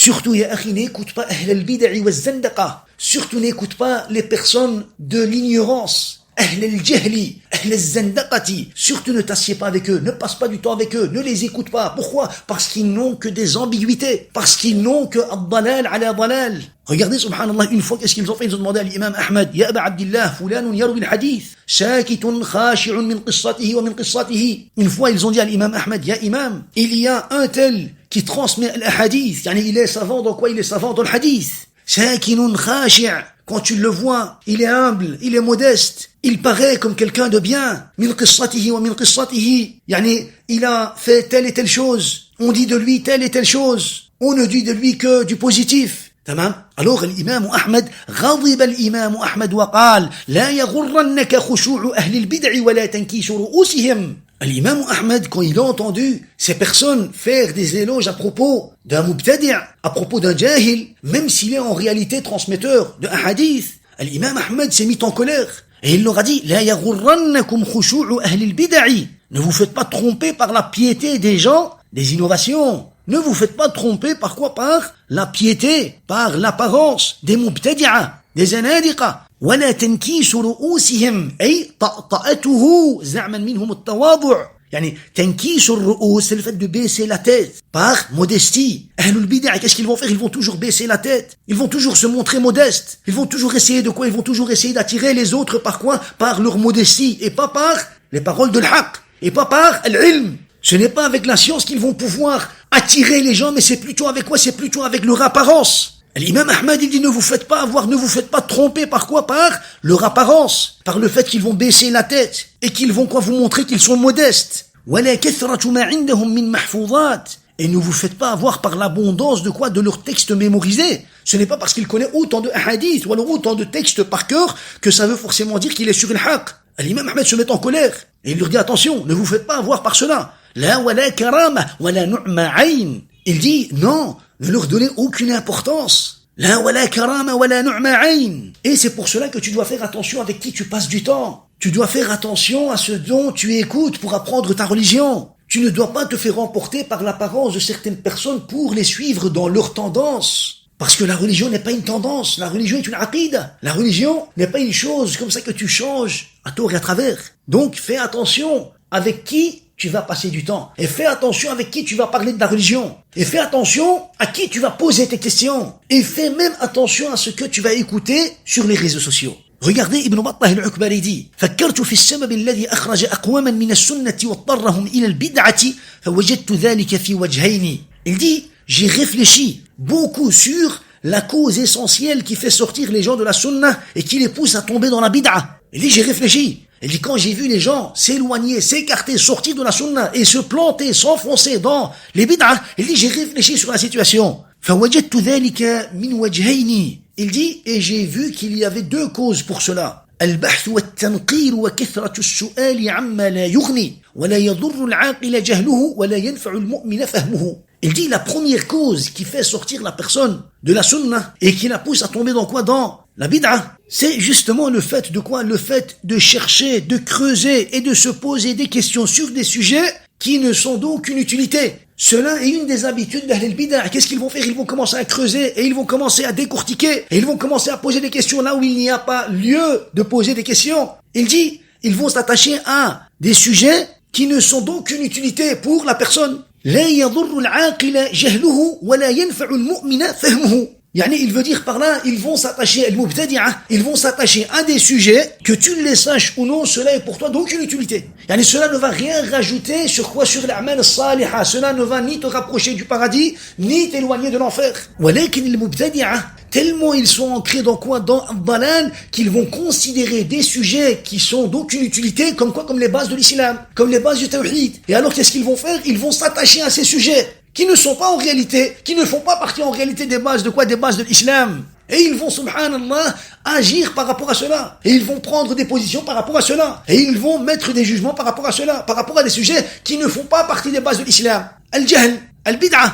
Surtout, ya akhi, n'écoute pas ahl al-bid'i wa zandaqa. Surtout, n'écoute pas les personnes de l'ignorance. Ahl al-jahli, ahl al-zandaqati. Surtout, ne t'assieds pas avec eux, ne passe pas du temps avec eux, ne les écoute pas. Pourquoi? Parce qu'ils n'ont que des ambiguïtés. Parce qu'ils n'ont que ad-dalal ala dalal. Regardez, subhanallah, une fois, qu'est-ce qu'ils ont fait? Ils ont demandé à l'imam Ahmad, Ya Aba Abdillah, fulanun yarwi al-hadith, shakitun khashi'un min qissatihi wa min qissatihi. Une fois, ils ont dit à l'imam Ahmad, Ya imam, il y a un tel qui transmet le hadith, yani il est savant dans quoi? Il est savant dans le hadith. Shakinun khashi', quand tu le vois, il est humble, il est modeste, il paraît comme quelqu'un de bien. Min qissatihi wa min qissatihi, yani il a fait telle et telle chose, on dit de lui telle et telle chose, on ne dit de lui que du positif. تمام. Alors l'imam Ahmed غضب الإمام أحمد وقال لا يغرنك خشوع أهل البدع ولا تنكيس رؤوسهم. L'imam Ahmed, quand il a entendu ces personnes faire des éloges à propos d'un mubtadi', à propos d'un jahil, même s'il est en réalité transmetteur de hadith, l'imam Ahmed s'est mis en colère et il leur a dit لا يغرنكم خشوع أهل البدع. Ne vous faites pas tromper par la piété des gens des innovations. Ne vous faites pas tromper par quoi? Par la piété, par l'apparence des mubtadi'a, des zanadiqa. ولا تنكيس رؤوسهم أي طأطأته زعما منهم التواضع. يعني تنكيس الرؤوس, c'est le fait de baisser la tête par modestie. Ahlul bid'a, qu'est-ce qu'ils vont faire? Ils vont toujours baisser la tête. Ils vont toujours se montrer modestes. Ils vont toujours essayer de quoi? Ils vont toujours essayer d'attirer les autres par quoi? Par leur modestie et pas par les paroles de l'haq et pas par l'ilm. Ce n'est pas avec la science qu'ils vont pouvoir attirer les gens, mais c'est plutôt avec quoi? C'est plutôt avec leur apparence. L'imam Ahmad, il dit, ne vous faites pas avoir, ne vous faites pas tromper par quoi? Par leur apparence, par le fait qu'ils vont baisser la tête, et qu'ils vont quoi? Vous montrer qu'ils sont modestes. Et ne vous faites pas avoir par l'abondance de quoi? De leurs textes mémorisés. Ce n'est pas parce qu'il connaît autant de hadiths, ou alors autant de textes par cœur, que ça veut forcément dire qu'il est sur le haqq. L'imam Ahmed se met en colère, et il leur dit, attention, ne vous faites pas avoir par cela. La wala karama, wala nu'ma ayn. Il dit, non, ne leur donnez aucune importance. La wala karama, wala nu'ma ayn. Et c'est pour cela que tu dois faire attention avec qui tu passes du temps. Tu dois faire attention à ce dont tu écoutes pour apprendre ta religion. Tu ne dois pas te faire emporter par l'apparence de certaines personnes pour les suivre dans leurs tendances. Parce que la religion n'est pas une tendance, la religion est une aqida. La religion n'est pas une chose comme ça que tu changes à tort et à travers. Donc fais attention avec qui tu vas passer du temps. Et fais attention avec qui tu vas parler de la religion. Et fais attention à qui tu vas poser tes questions. Et fais même attention à ce que tu vas écouter sur les réseaux sociaux. Regardez Ibn Battah al-Ukbari dit فكرت في السبب الذي أخرج أقواما من السنة واضطرهم إلى البدعة فوجدت ذلك في وجهين. Il dit, j'ai réfléchi beaucoup sur la cause essentielle qui fait sortir les gens de la sunna et qui les pousse à tomber dans la bid'a. Il dit, j'ai réfléchi. Il dit, quand j'ai vu les gens s'éloigner, s'écarter, sortir de la sunna et se planter, s'enfoncer dans les bid'a, il dit, j'ai réfléchi sur la situation. فوجدت ذلك من وجهين. Il dit, et j'ai vu qu'il y avait deux causes pour cela. البحث والتنقير وكثرة السؤال عما لا يغني ولا يضر العاقل جهله ولا ينفع المؤمن فهمه. Il dit, la première cause qui fait sortir la personne de la sunna et qui la pousse à tomber dans quoi? Dans la bid'a. C'est justement le fait de quoi? Le fait de chercher, de creuser et de se poser des questions sur des sujets qui ne sont d'aucune utilité. Cela est une des habitudes d'Ahl al-Bid'a. Qu'est-ce qu'ils vont faire? Ils vont commencer à creuser et ils vont commencer à décortiquer et ils vont commencer à poser des questions là où il n'y a pas lieu de poser des questions. Il dit, ils vont s'attacher à des sujets qui ne sont d'aucune utilité pour la personne. لا يضر العاقل جهله ولا ينفع المؤمن فهمه. Yani, il veut dire par là, ils vont s'attacher ils vont s'attacher à des sujets que tu les saches ou non, cela est pour toi d'aucune utilité. Yani, cela ne va rien rajouter sur quoi? Sur l'a'mal as-salihah. Cela ne va ni te rapprocher du paradis, ni t'éloigner de l'enfer. ولكن المبتدعة tellement ils sont ancrés dans quoi? Dans Dalal, qu'ils vont considérer des sujets qui sont d'aucune utilité comme quoi? Comme les bases de l'islam, comme les bases du tawhid. Et alors qu'est-ce qu'ils vont faire? Ils vont s'attacher à ces sujets qui ne sont pas en réalité, qui ne font pas partie en réalité des bases de quoi? Des bases de l'islam. Et ils vont, subhanallah, agir par rapport à cela. Et ils vont prendre des positions par rapport à cela. Et ils vont mettre des jugements par rapport à cela, par rapport à des sujets qui ne font pas partie des bases de l'islam. Al-jahl, al-bid'a.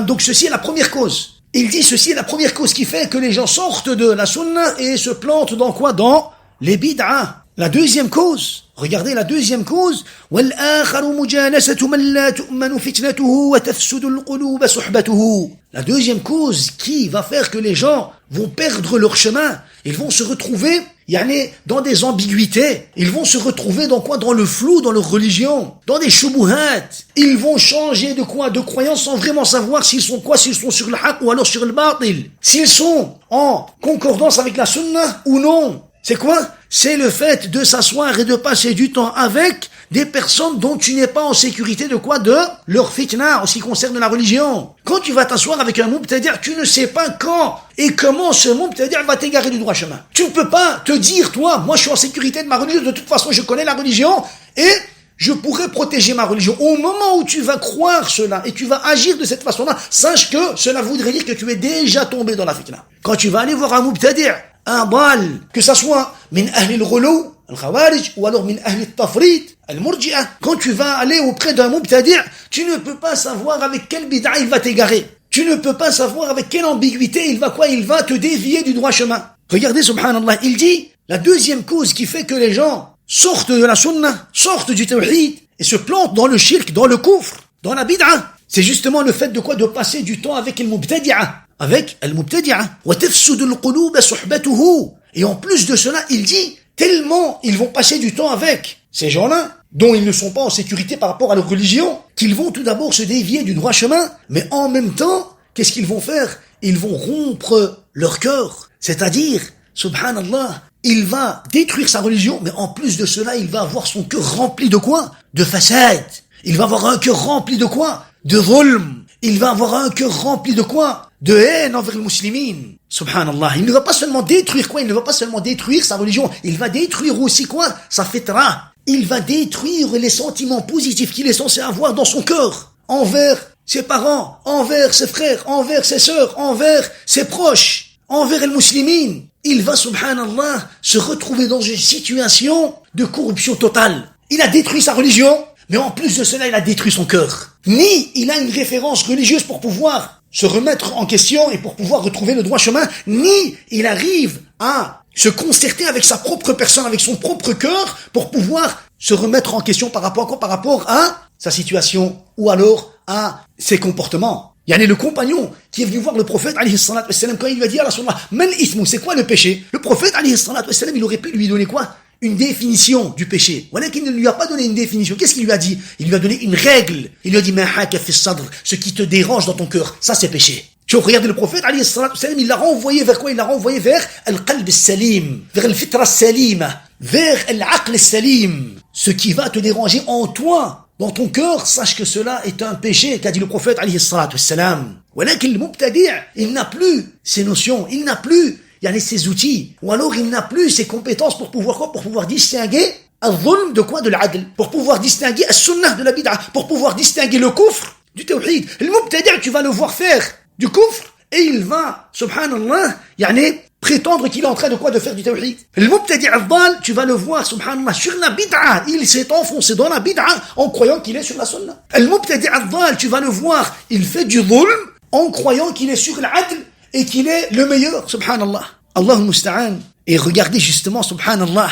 Donc ceci est la première cause. Il dit ceci est la première cause qui fait que les gens sortent de la sunna et se plantent dans quoi? Dans les bid'a. La deuxième cause, Regardez la deuxième cause. وَالْآخَرُ مُجَالَسَةُ مَنْ لَا تُؤْمَنُ فِتْنَتُهُ وَتَفْسُدُ الْقُلُوبَ صُحْبَتُهُ. La deuxième cause qui va faire que les gens vont perdre leur chemin, ils vont se retrouver dans des ambiguïtés, ils vont se retrouver dans quoi? Dans le flou, dans leur religion, dans des shubuhat. Ils vont changer de quoi? De croyance sans vraiment savoir s'ils sont quoi, s'ils sont sur le haq ou alors sur le batil, s'ils sont en concordance avec la sunna ou non. C'est quoi? C'est le fait de s'asseoir et de passer du temps avec des personnes dont tu n'es pas en sécurité de quoi? De leur fitna en ce qui concerne la religion. Quand tu vas t'asseoir avec un mubtadi', tu ne sais pas quand et comment ce mubtadi' va t'égarer du droit chemin. Tu ne peux pas te dire, toi, moi je suis en sécurité de ma religion, de toute façon je connais la religion et je pourrais protéger ma religion. Au moment où tu vas croire cela et tu vas agir de cette façon-là, sache que cela voudrait dire que tu es déjà tombé dans la fitna. Quand tu vas aller voir un mubtadi', un bal, que ça soit min ahli al-ghulu, al-khawarij, ou alors min ahli al-tafrit, al-murji'a. Quand tu vas aller auprès d'un mubtadi', tu ne peux pas savoir avec quel bid'a il va t'égarer. Tu ne peux pas savoir avec quelle ambiguïté il va te dévier du droit chemin. Regardez, subhanallah, il dit, la deuxième cause qui fait que les gens sortent de la sunna, sortent du tawhid, et se plantent dans le shirk, dans le kufr, dans la bid'a, c'est justement le fait de quoi? De passer du temps avec al-mubtadi'a. Avec al-mubtadi'a. وَتَفْسُدُ الْقُلُوبَ صُحْبَتُهُ. Et en plus de cela, il dit, tellement ils vont passer du temps avec ces gens-là, dont ils ne sont pas en sécurité par rapport à leur religion, qu'ils vont tout d'abord se dévier du droit chemin, mais en même temps, qu'est-ce qu'ils vont faire? Ils vont rompre leur cœur. C'est-à-dire, subhanallah, il va détruire sa religion, mais en plus de cela, il va avoir son cœur rempli de quoi? De fasad. Il va avoir un cœur rempli de quoi? De zulm. Il va avoir un cœur rempli de quoi? De haine envers les musulmans. Subhanallah. Il ne va pas seulement détruire quoi? Il ne va pas seulement détruire sa religion. Il va détruire aussi quoi? Sa fitra. Il va détruire les sentiments positifs qu'il est censé avoir dans son cœur. Envers ses parents, envers ses frères, envers ses sœurs, envers ses proches, envers les musulmans. Il va, subhanallah, se retrouver dans une situation de corruption totale. Il a détruit sa religion, mais en plus de cela, il a détruit son cœur. Ni il a une référence religieuse pour pouvoir se remettre en question et pour pouvoir retrouver le droit chemin, ni il arrive à se concerter avec sa propre personne, avec son propre cœur, pour pouvoir se remettre en question par rapport à quoi? Par rapport à sa situation, ou alors à ses comportements. Il y a le compagnon qui est venu voir le prophète, alayhi salatu wassalam, quand il lui a dit, à Rasulullah, man ismu, c'est quoi le péché? Le prophète, alayhi salatu wassalam, il aurait pu lui donner quoi? Une définition du péché. Voilà qu'il ne lui a pas donné une définition. Qu'est-ce qu'il lui a dit? Il lui a donné une règle. Il lui a dit, ma haka fi sadr, ce qui te dérange dans ton cœur, ça c'est péché. Tu regardez le prophète, alayhi salatu wassalam, il l'a renvoyé vers quoi? Il l'a renvoyé vers al-qalb salim, vers al-fitra salim, vers al-aql salim. Ce qui va te déranger en toi, dans ton cœur, sache que cela est un péché, qu'a dit le prophète, alayhi salatu wassalam. Voilà qu'il mubtadi', il n'a plus ces notions, il n'a plus ses outils, ou alors il n'a plus ses compétences pour pouvoir quoi? Pour pouvoir distinguer al-zulm de quoi? De l'adl, pour pouvoir distinguer al-sunnah de la bid'a, pour pouvoir distinguer le kufr du tawhid. Le mubtadi', tu vas le voir faire du kufr, et il va, subhanallah, prétendre qu'il est en train de quoi? De faire du tawhid. Le mubtadi' al-dal, tu vas le voir, subhanallah, sur la bid'a, il s'est enfoncé dans la bid'a en croyant qu'il est sur la sunnah. Le mubtadi' al-dal, tu vas le voir, il fait du zulm en croyant qu'il est sur l'adl, et qu'il est le meilleur, subhanallah. Allahul musta'an. Et regardez justement, subhanallah,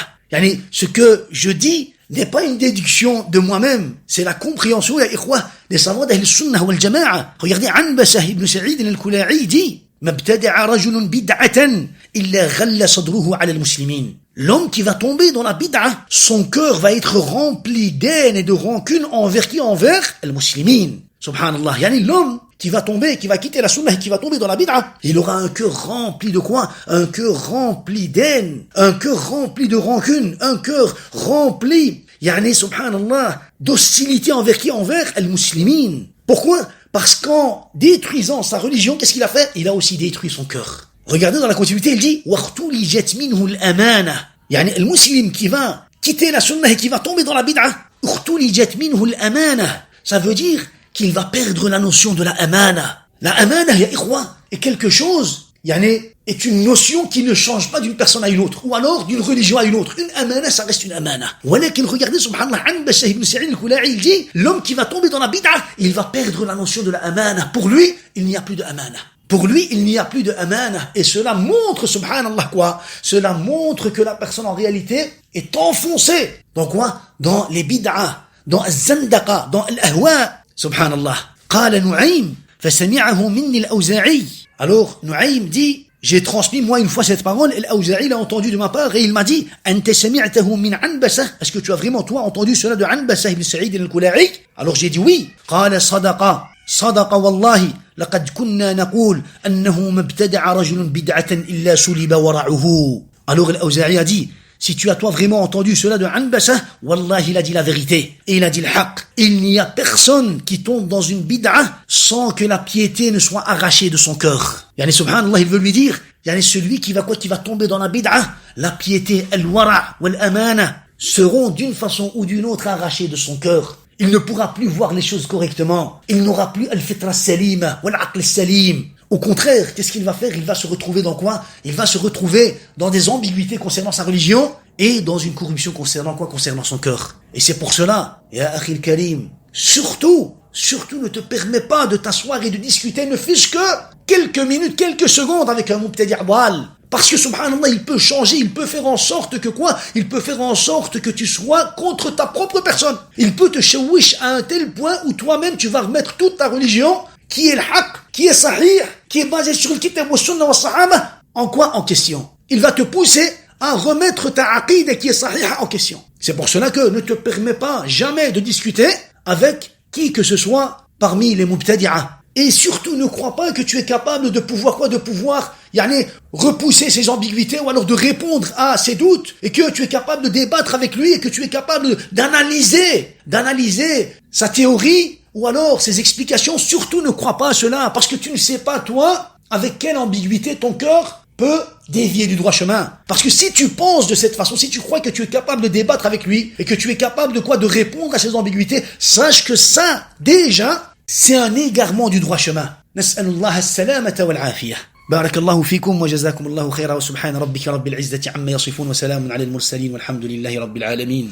ce que je dis n'est pas une déduction de moi-même, c'est la compréhension, ya ikhwa, des savants d'Ahl Sunnah wal Jama'a. Regardez, Anbasah ibn Sa'id al-Kula'i dit, Mabtada'a rajulun bid'atan illa ghalla sadruhu ala al-muslimin. L'homme qui va tomber dans la bid'a, son cœur va être rempli d'haine et de rancune envers qui? Envers al-muslimin. Subhanallah. L'homme qui va tomber, qui va quitter la sunnah, qui va tomber dans la bid'a, il aura un cœur rempli de quoi? Un cœur rempli d'haine, un cœur rempli de rancune, un cœur rempli, subhanallah, d'hostilité envers qui? Envers al-muslimin. Pourquoi? Parce qu'en détruisant sa religion, qu'est-ce qu'il a fait? Il a aussi détruit son cœur. Regardez dans la continuité, il dit, وَاخْتُلِجَتْ مِنْهُ الْأَمَانَةِ. Le musulman qui va quitter la sunnah et qui va tomber dans la bid'a, اخْتُلِجَتْ مِنْهُ الْأَمَانَةِ. Ça veut dire qu'il va perdre la notion de la amana. La amana, ya ikhwa, est quelque chose, est une notion qui ne change pas d'une personne à une autre, ou alors d'une religion à une autre. Une amana, ça reste une amana. Voilà qu'il regardez, subhanallah, Anbasah ibn Sa'id al-Kula'i, il dit, l'homme qui va tomber dans la bid'a, il va perdre la notion de la amana. Pour lui, il n'y a plus de amana. Pour lui, il n'y a plus de amana. Et cela montre, subhanallah quoi? Cela montre que la personne en réalité est enfoncée. Dans quoi? Dans les bid'a, dans al-zandaqa, dans al-ahwa. Subhanallah. قال نعيم فسمعه مني الأوزاعي. Alors, Nu'aym dit, j'ai transmis moi une fois cette parole, et l'Awza'i l'a entendu de ma part, et il m'a dit, أنت سمعته من عنبسة. Est-ce que tu as vraiment toi entendu cela de Anbasa ibn Sa'id al-Kula'i? Alors j'ai dit oui. قال صدق والله لقد كنا نقول أنه ما ابتدع رجل بدعة إلا سلب ورعه. Alors l'Awza'i a dit, si tu as toi vraiment entendu cela de Anbasa, wallah, il a dit la vérité. Et il a dit le haqq. Il n'y a personne qui tombe dans une bid'a sans que la piété ne soit arrachée de son cœur. Yani subhanallah, il veut lui dire, yani celui qui va tomber dans la bid'a, la piété, al-wara' wal-amana, seront d'une façon ou d'une autre arrachées de son cœur. Il ne pourra plus voir les choses correctement. Il n'aura plus al-fitra salima, wal-aql salim. Au contraire, qu'est-ce qu'il va faire? Il va se retrouver dans quoi? Il va se retrouver dans des ambiguïtés concernant sa religion et dans une corruption concernant quoi? Concernant son cœur. Et c'est pour cela, ya akhil karim, surtout ne te permets pas de t'asseoir et de discuter, ne fût-ce que quelques minutes, quelques secondes avec un mubtadi' dal. Parce que subhanallah, il peut changer, il peut faire en sorte que quoi? Il peut faire en sorte que tu sois contre ta propre personne. Il peut te shawish à un tel point où toi-même tu vas remettre toute ta religion, qui est le haqq, qui est sahih, qui est basé sur le kitab wa sunnah wa sahaba, en quoi? En question. Il va te pousser à remettre ta aqida qui est sahih en question. C'est pour cela que ne te permets pas jamais de discuter avec qui que ce soit parmi les mubtadi'a. Et surtout ne crois pas que tu es capable de pouvoir repousser ses ambiguïtés ou alors de répondre à ses doutes et que tu es capable de débattre avec lui et que tu es capable d'analyser sa théorie ou alors ses explications. Surtout ne crois pas à cela parce que tu ne sais pas toi avec quelle ambiguïté ton cœur peut dévier du droit chemin. Parce que si tu penses de cette façon, si tu crois que tu es capable de débattre avec lui et que tu es capable de répondre à ses ambiguïtés, sache que ça, déjà, c'est un égarement du droit chemin. Nas'alullah as-salamata wal-afiyah. Barakallahu fikum wa jazakumullahu khayra wa subhana rabbika rabbil izzati amma yasifun wa salamun ala al-mursalin walhamdulillahi rabbil alamin.